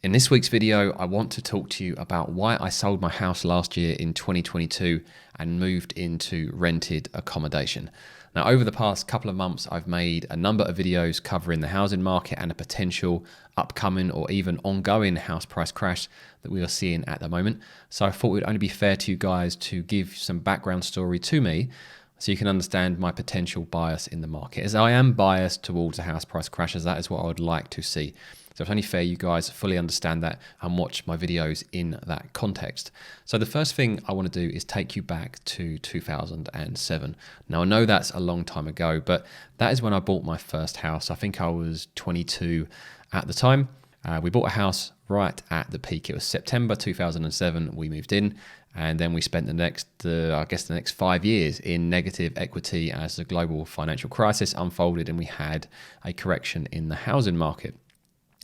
In this week's video, I want to talk to you about why I sold my house last year in 2022 and moved into rented accommodation. Now, over the past couple of months, I've made a number of videos covering the housing market and a potential upcoming or even ongoing house price crash that we are seeing at the moment. So I thought it would only be fair to you guys to give some background story to me so you can understand my potential bias in the market. As I am biased towards a house price crash, as that is what I would like to see. So it's only fair you guys fully understand that and watch my videos in that context. So the first thing I want to do is take you back to 2007. Now I know that's a long time ago, but that is when I bought my first house. I think I was 22 at the time. We bought a house right at the peak. It was September 2007. We moved in, and then we spent the next 5 years in negative equity as the global financial crisis unfolded and we had a correction in the housing market.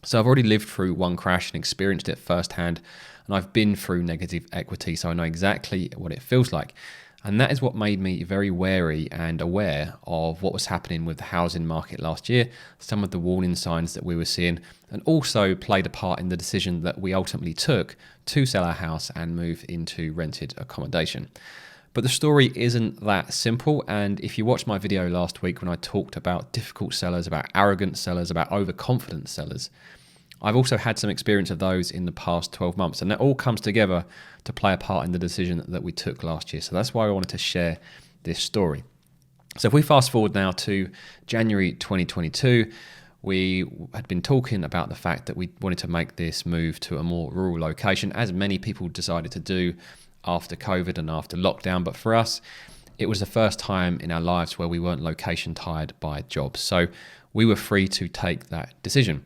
So I've already lived through one crash and experienced it firsthand, and I've been through negative equity, so I know exactly what it feels like. And that is what made me very wary and aware of what was happening with the housing market last year, some of the warning signs that we were seeing, and also played a part in the decision that we ultimately took to sell our house and move into rented accommodation. But the story isn't that simple, and if you watched my video last week when I talked about difficult sellers, about arrogant sellers, about overconfident sellers, I've also had some experience of those in the past 12 months, and that all comes together to play a part in the decision that we took last year. So that's why I wanted to share this story. So if we fast forward now to January 2022, we had been talking about the fact that we wanted to make this move to a more rural location, as many people decided to do after COVID and after lockdown. But for us, it was the first time in our lives where we weren't location tied by jobs. So we were free to take that decision.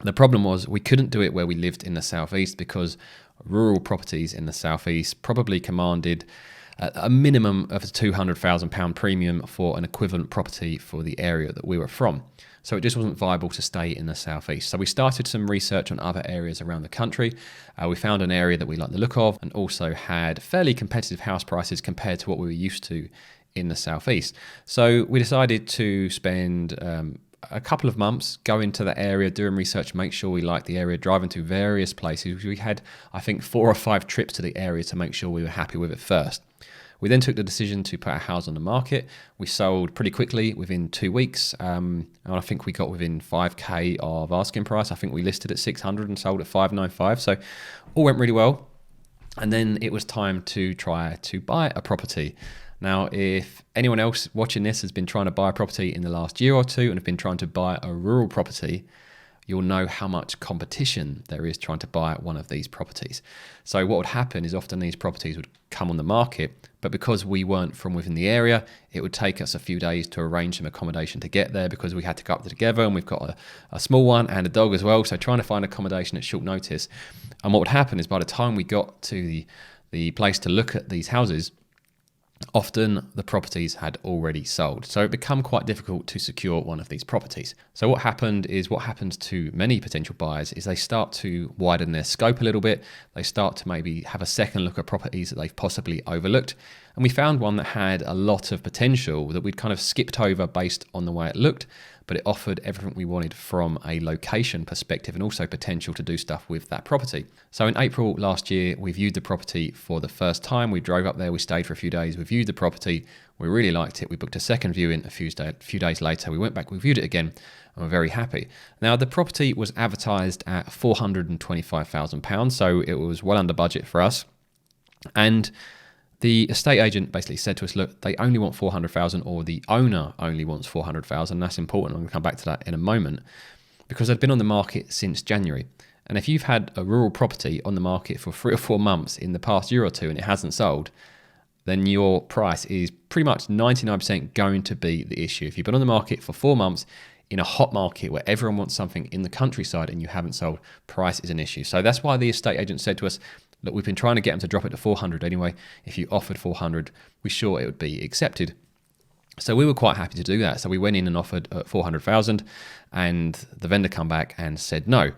The problem was we couldn't do it where we lived in the southeast because rural properties in the southeast probably commanded a minimum of a £200,000 premium for an equivalent property for the area that we were from. So it just wasn't viable to stay in the southeast. So we started some research on other areas around the country. We found an area that we liked the look of and also had fairly competitive house prices compared to what we were used to in the southeast. So we decided to spend a couple of months going to the area, doing research, make sure we liked the area, driving to various places. We had, I think, 4 or 5 trips to the area to make sure we were happy with it first. We then took the decision to put our house on the market. We sold pretty quickly within 2 weeks. And I think we got within 5K of asking price. I think we listed at 600 and sold at 595. So all went really well. And then it was time to try to buy a property. Now, if anyone else watching this has been trying to buy a property in the last year or two and have been trying to buy a rural property, you'll know how much competition there is trying to buy one of these properties. So what would happen is often these properties would come on the market, but because we weren't from within the area, it would take us a few days to arrange some accommodation to get there because we had to go up there together, and we've got a small one and a dog as well. So trying to find accommodation at short notice. And what would happen is by the time we got to the place to look at these houses, often the properties had already sold. So it became quite difficult to secure one of these properties. So what happens to many potential buyers is they start to widen their scope a little bit. They start to maybe have a second look at properties that they've possibly overlooked. And we found one that had a lot of potential that we'd kind of skipped over based on the way it looked, but it offered everything we wanted from a location perspective and also potential to do stuff with that property. So in April last year, we viewed the property for the first time. We drove up there, we stayed for a few days, we viewed the property, we really liked it. We booked a second viewing a few days later. We went back, we viewed it again, and we're very happy. Now, the property was advertised at £425,000, so it was well under budget for us. And the estate agent basically said to us, look, they only want 400,000, or the owner only wants 400,000. That's important. I'm going to come back to that in a moment, because they've been on the market since January. And if you've had a rural property on the market for 3 or 4 months in the past year or two and it hasn't sold, then your price is pretty much 99% going to be the issue. If you've been on the market for 4 months in a hot market where everyone wants something in the countryside and you haven't sold, price is an issue. So that's why the estate agent said to us, look, we've been trying to get them to drop it to 400 anyway. If you offered 400, we're sure it would be accepted. So we were quite happy to do that. So we went in and offered 400,000, and the vendor come back and said no.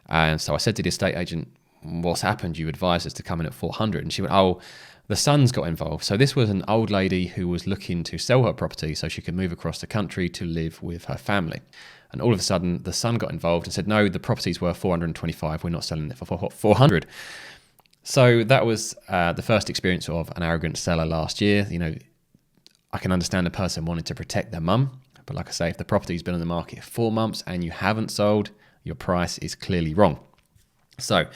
And so I said to the estate agent, what's happened? You advised us to come in at 400. And she went, oh, the son's got involved. So this was an old lady who was looking to sell her property so she could move across the country to live with her family. And all of a sudden, the son got involved and said, no, the property's worth 425. We're not selling it for 400. So that was the first experience of an arrogant seller last year. I can understand the person wanting to protect their mum. But like I say, if the property's been on the market 4 months and you haven't sold, your price is clearly wrong. So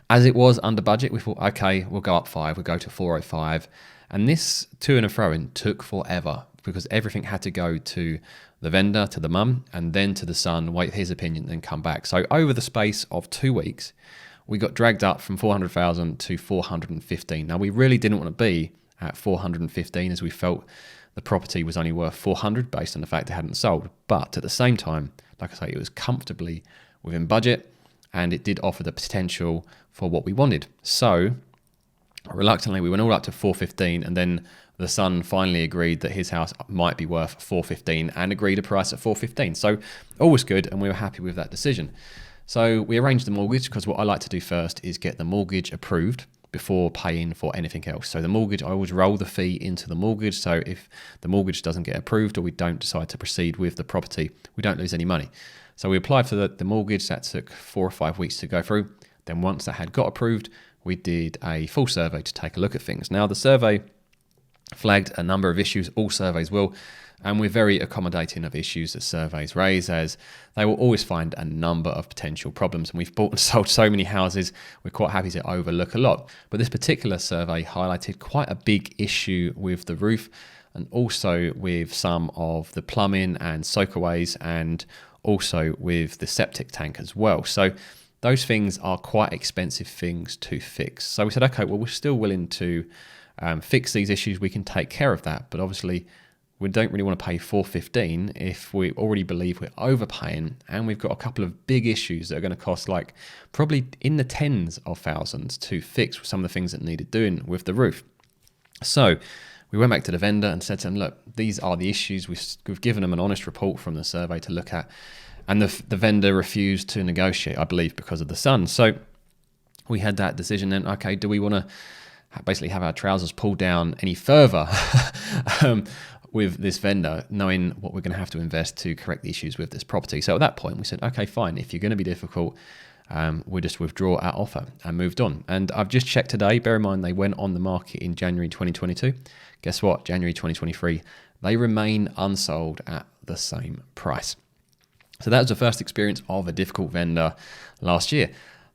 as it was under budget, we thought, okay, we'll go up 5, we'll go to 405. And this to and fro in took forever because everything had to go to the vendor, to the mum, and then to the son, wait his opinion, then come back. So over the space of 2 weeks, we got dragged up from 400,000 to 415. Now we really didn't want to be at 415 as we felt the property was only worth 400 based on the fact it hadn't sold. But at the same time, like I say, it was comfortably within budget and it did offer the potential for what we wanted. So reluctantly, we went all up to 415 and then the son finally agreed that his house might be worth 415 and agreed a price at 415. So all was good and we were happy with that decision. So we arranged the mortgage because what I like to do first is get the mortgage approved before paying for anything else. So the mortgage, I always roll the fee into the mortgage. So if the mortgage doesn't get approved or we don't decide to proceed with the property, we don't lose any money. So we applied for the mortgage. That took 4 or 5 weeks to go through. Then once that had got approved, we did a full survey to take a look at things. Now the survey flagged a number of issues, all surveys will, and we're very accommodating of issues that surveys raise, as they will always find a number of potential problems. And we've bought and sold so many houses, we're quite happy to overlook a lot. But this particular survey highlighted quite a big issue with the roof and also with some of the plumbing and soakaways and also with the septic tank as well. So those things are quite expensive things to fix. So we said, okay, well, we're still willing to fix these issues. We can take care of that. But obviously, we don't really want to pay $415 if we already believe we're overpaying and we've got a couple of big issues that are going to cost like probably in the tens of thousands to fix some of the things that needed doing with the roof. So we went back to the vendor and said to them, look, these are the issues. We've given them an honest report from the survey to look at. And the vendor refused to negotiate, I believe, because of the son. So we had that decision then, okay, do we want to basically have our trousers pulled down any further with this vendor, knowing what we're going to have to invest to correct the issues with this property? So at that point, we said, okay, fine. If you're going to be difficult, we'll just withdraw our offer and moved on. And I've just checked today, bear in mind they went on the market in January 2022. Guess what? January 2023, they remain unsold at the same price. So that was the first experience of a difficult vendor last year.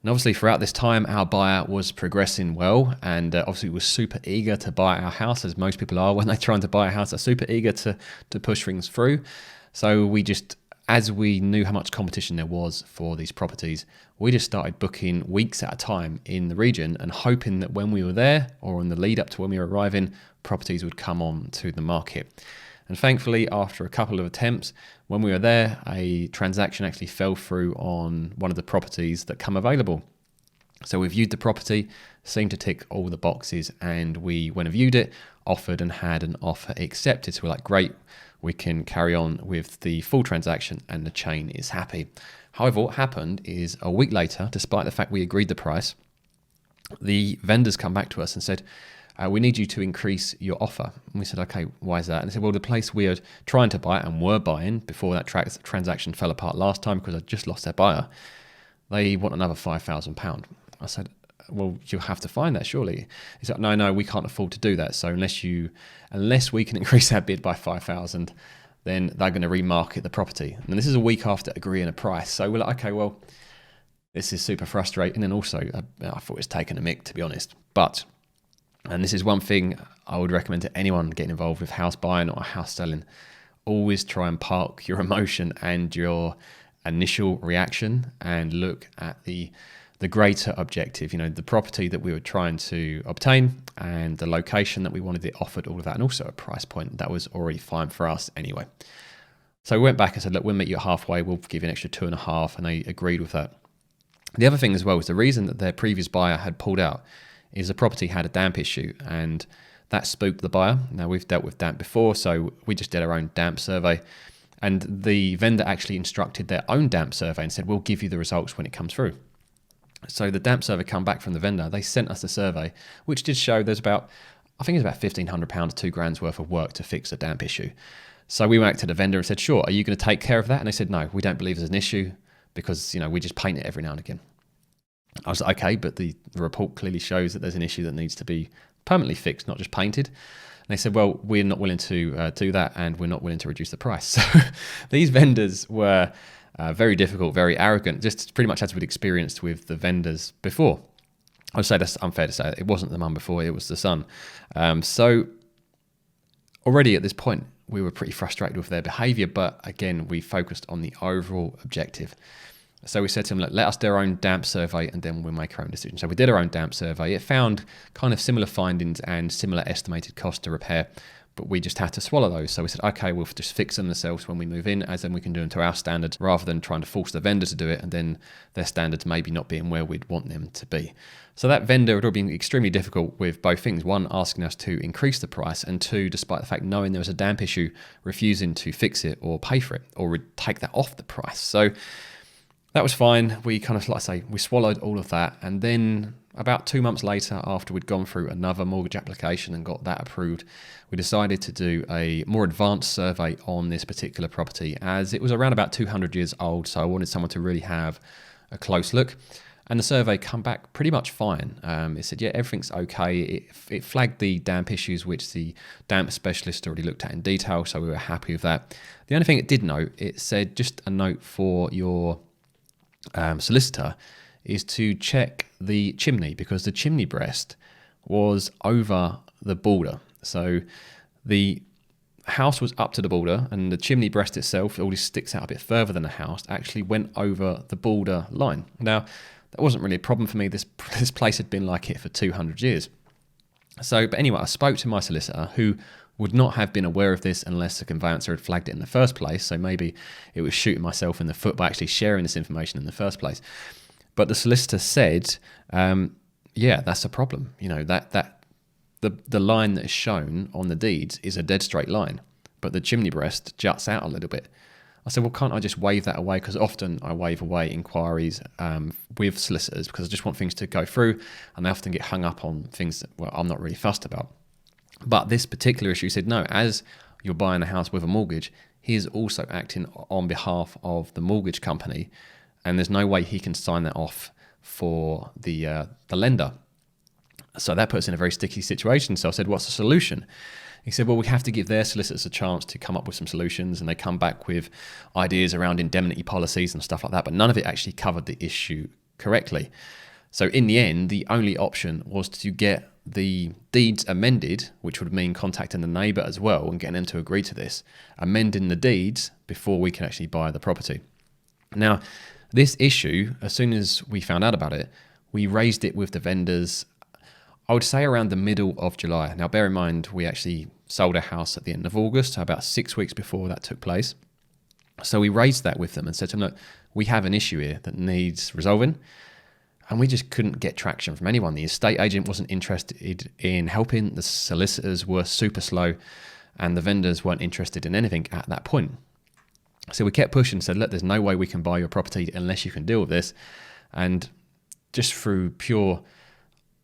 And obviously throughout this time, our buyer was progressing well and obviously was super eager to buy our house, as most people are when they're trying to buy a house. They're super eager to push things through. So we just, as we knew how much competition there was for these properties, we just started booking weeks at a time in the region and hoping that when we were there or in the lead up to when we were arriving, properties would come on to the market. And thankfully, after a couple of attempts, when we were there, a transaction actually fell through on one of the properties that come available. So we viewed the property, seemed to tick all the boxes, and we, when I viewed it, offered and had an offer accepted. So we're like, great, we can carry on with the full transaction and the chain is happy. However, what happened is a week later, despite the fact we agreed the price, the vendors come back to us and said, we need you to increase your offer. And we said, okay, why is that? And they said, well, the place we are trying to buy and were buying before that transaction fell apart last time because I just lost their buyer, they want another £5,000. I said, well, you'll have to find that surely. He said, no, we can't afford to do that. So unless we can increase our bid by 5,000, then they're going to remarket the property. And this is a week after agreeing a price. So we're like, okay, well, this is super frustrating. And also, I thought it was taking a mick, to be honest. And this is one thing I would recommend to anyone getting involved with house buying or house selling. Always try and park your emotion and your initial reaction and look at the greater objective, the property that we were trying to obtain and the location that we wanted it offered, all of that, and also a price point that was already fine for us anyway. So we went back and said, look, we'll meet you halfway. We'll give you an extra 2.5, and they agreed with that. The other thing as well was the reason that their previous buyer had pulled out is the property had a damp issue, and that spooked the buyer. Now, we've dealt with damp before, so we just did our own damp survey, and the vendor actually instructed their own damp survey and said, we'll give you the results when it comes through. So the damp survey come back from the vendor. They sent us the survey, which did show there's about, I think it's about £1,500 to £2,000 worth of work to fix a damp issue. So we went back to the vendor and said, sure, are you going to take care of that? And they said, no, we don't believe there's an issue because, we just paint it every now and again. I was like, okay, but the report clearly shows that there's an issue that needs to be permanently fixed, not just painted. And they said, well, we're not willing to do that, and we're not willing to reduce the price. So these vendors were very difficult, very arrogant, just pretty much as we'd experienced with the vendors before. I would say that's unfair to say. It wasn't the mum before, it was the son. So already at this point, we were pretty frustrated with their behaviour, but again, we focused on the overall objective. So we said to them, look, let us do our own damp survey and then we'll make our own decision. So we did our own damp survey. It found kind of similar findings and similar estimated cost to repair, but we just had to swallow those. So we said, okay, we'll just fix them ourselves when we move in, as then we can do them to our standards rather than trying to force the vendor to do it and then their standards maybe not being where we'd want them to be. So that vendor had all been extremely difficult with both things. One, asking us to increase the price, and two, despite the fact knowing there was a damp issue, refusing to fix it or pay for it or take that off the price. So that was fine. We kind of, like I say, we swallowed all of that. And then about 2 months later, after we'd gone through another mortgage application and got that approved, we decided to do a more advanced survey on this particular property, as it was around about 200 years old. So I wanted someone to really have a close look. And the survey come back pretty much fine. It said, yeah, everything's okay. It flagged the damp issues, which the damp specialist already looked at in detail. So we were happy with that. The only thing it did note, it said just a note for your solicitor is to check the chimney, because the chimney breast was over the border. So the house was up to the border, and the chimney breast itself, it always sticks out a bit further than the house, actually went over the border line. Now, that wasn't really a problem for me. This place had been like it for 200 years. So, but anyway, I spoke to my solicitor, who would not have been aware of this unless the conveyancer had flagged it in the first place. So maybe it was shooting myself in the foot by actually sharing this information in the first place. But the solicitor said, yeah, that's a problem. The line that is shown on the deeds is a dead straight line, but the chimney breast juts out a little bit. I said, well, can't I just waive that away? Because often I waive away inquiries with solicitors because I just want things to go through, and they often get hung up on things that, well, I'm not really fussed about. But this particular issue said, no, as you're buying a house with a mortgage, he is also acting on behalf of the mortgage company, and there's no way he can sign that off for the lender. So that puts us in a very sticky situation. So I said, what's the solution? He said, well, we have to give their solicitors a chance to come up with some solutions, and they come back with ideas around indemnity policies and stuff like that, but none of it actually covered the issue correctly. So in the end, the only option was to get the deeds amended, which would mean contacting the neighbour as well and getting them to agree to this, amending the deeds before we can actually buy the property. Now, this issue, as soon as we found out about it, we raised it with the vendors, I would say around the middle of July. Now, bear in mind, we actually sold a house at the end of August, so about 6 weeks before that took place. So we raised that with them and said to them, look, we have an issue here that needs resolving. And we just couldn't get traction from anyone. The estate agent wasn't interested in helping. The solicitors were super slow, and the vendors weren't interested in anything at that point. So we kept pushing and said, look, there's no way we can buy your property unless you can deal with this. And just through pure,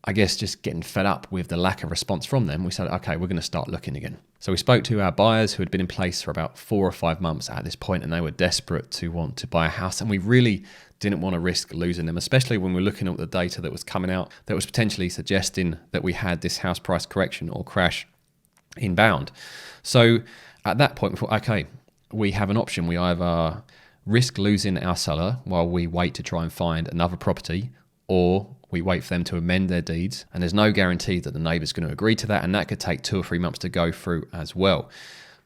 I guess, just getting fed up with the lack of response from them, we said, okay, we're going to start looking again. So we spoke to our buyers who had been in place for about 4 or 5 months at this point, and they were desperate to want to buy a house. And we really didn't want to risk losing them, especially when we're looking at the data that was coming out that was potentially suggesting that we had this house price correction or crash inbound. So at that point, we thought, okay, we have an option. We either risk losing our seller while we wait to try and find another property, or we wait for them to amend their deeds, and there's no guarantee that the neighbour's going to agree to that, and that could take 2 or 3 months to go through as well.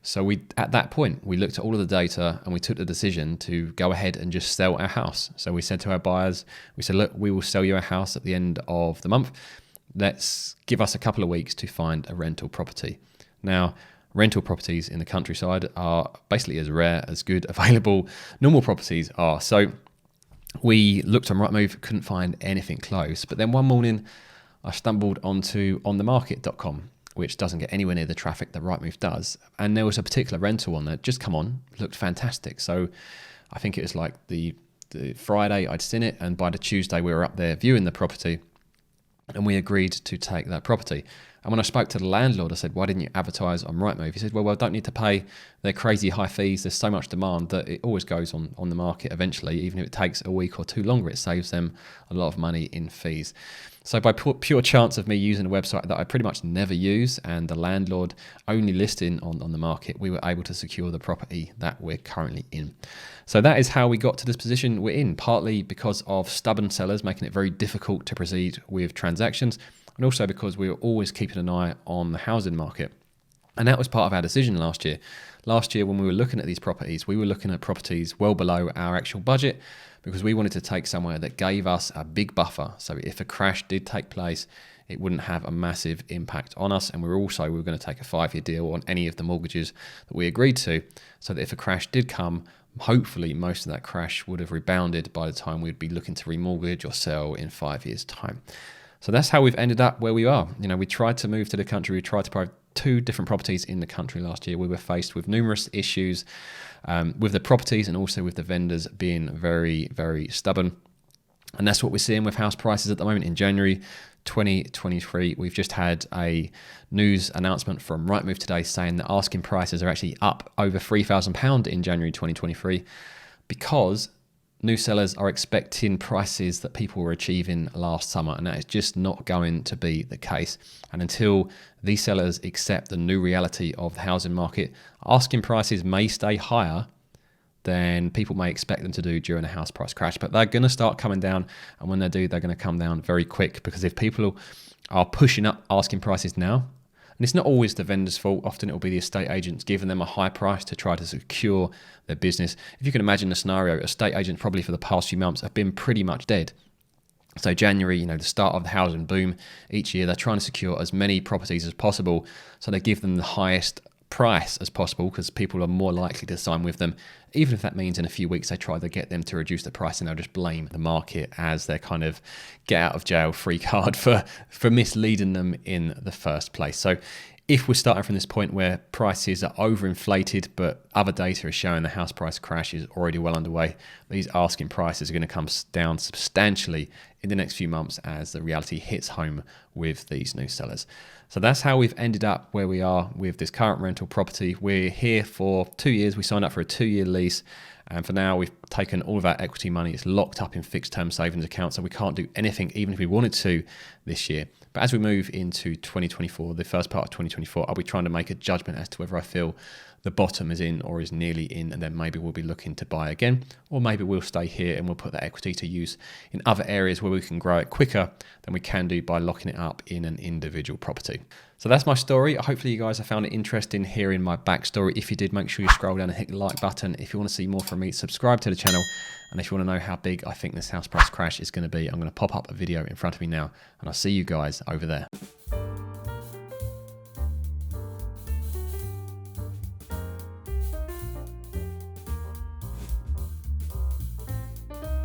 So at that point, we looked at all of the data and we took the decision to go ahead and just sell our house. So we said to our buyers, we said, look, we will sell you a house at the end of the month. Let's give us a couple of weeks to find a rental property. Now, rental properties in the countryside are basically as rare as good available normal properties are. So we looked on Rightmove, couldn't find anything close. But then one morning, I stumbled onto onthemarket.com, which doesn't get anywhere near the traffic that Rightmove does. And there was a particular rental on there, just come on, looked fantastic. So I think it was like the Friday I'd seen it, and by the Tuesday we were up there viewing the property, and we agreed to take that property. And when I spoke to the landlord, I said, why didn't you advertise on Rightmove? He said, well, I don't need to pay their crazy high fees. There's so much demand that it always goes on the market eventually. Even if it takes a week or two longer, it saves them a lot of money in fees. So by pure chance of me using a website that I pretty much never use and the landlord only listing on the market, we were able to secure the property that we're currently in. So that is how we got to this position we're in, partly because of stubborn sellers making it very difficult to proceed with transactions, and also because we were always keeping an eye on the housing market. And that was part of our decision last year. Last year, when we were looking at these properties, we were looking at properties well below our actual budget because we wanted to take somewhere that gave us a big buffer. So if a crash did take place, it wouldn't have a massive impact on us. And we were going to take a 5-year deal on any of the mortgages that we agreed to, so that if a crash did come, hopefully most of that crash would have rebounded by the time we'd be looking to remortgage or sell in 5 years' time. So that's how we've ended up where we are. We tried to move to the country. We tried to buy 2 different properties in the country last year. We were faced with numerous issues with the properties and also with the vendors being very, very stubborn. And that's what we're seeing with house prices at the moment. In January 2023, we've just had a news announcement from Rightmove today saying that asking prices are actually up over £3,000 in January 2023 because new sellers are expecting prices that people were achieving last summer, and that is just not going to be the case. And until these sellers accept the new reality of the housing market, asking prices may stay higher than people may expect them to do during a house price crash, but they're going to start coming down, and when they do, they're going to come down very quick, because if people are pushing up asking prices now, and it's not always the vendor's fault, often it will be the estate agents giving them a high price to try to secure their business. If you can imagine the scenario, estate agents probably for the past few months have been pretty much dead. So January, the start of the housing boom, each year they're trying to secure as many properties as possible, so they give them the highest price as possible because people are more likely to sign with them, even if that means in a few weeks they try to get them to reduce the price and they'll just blame the market as their kind of get out of jail free card for misleading them in the first place. So if we're starting from this point where prices are overinflated, but other data is showing the house price crash is already well underway, these asking prices are going to come down substantially in the next few months as the reality hits home with these new sellers. So that's how we've ended up where we are with this current rental property. We're here for 2 years. We signed up for a 2-year lease. And for now, we've taken all of our equity money. It's locked up in fixed term savings accounts, so we can't do anything, even if we wanted to, this year. But as we move into 2024, the first part of 2024, I'll be trying to make a judgment as to whether I feel the bottom is in or is nearly in, and then maybe we'll be looking to buy again, or maybe we'll stay here and we'll put that equity to use in other areas where we can grow it quicker than we can do by locking it up in an individual property. So that's my story. Hopefully you guys have found it interesting hearing my backstory. If you did, make sure you scroll down and hit the like button. If you want to see more from me, subscribe to the channel. And if you want to know how big I think this house price crash is going to be, I'm going to pop up a video in front of me now, and I'll see you guys over there.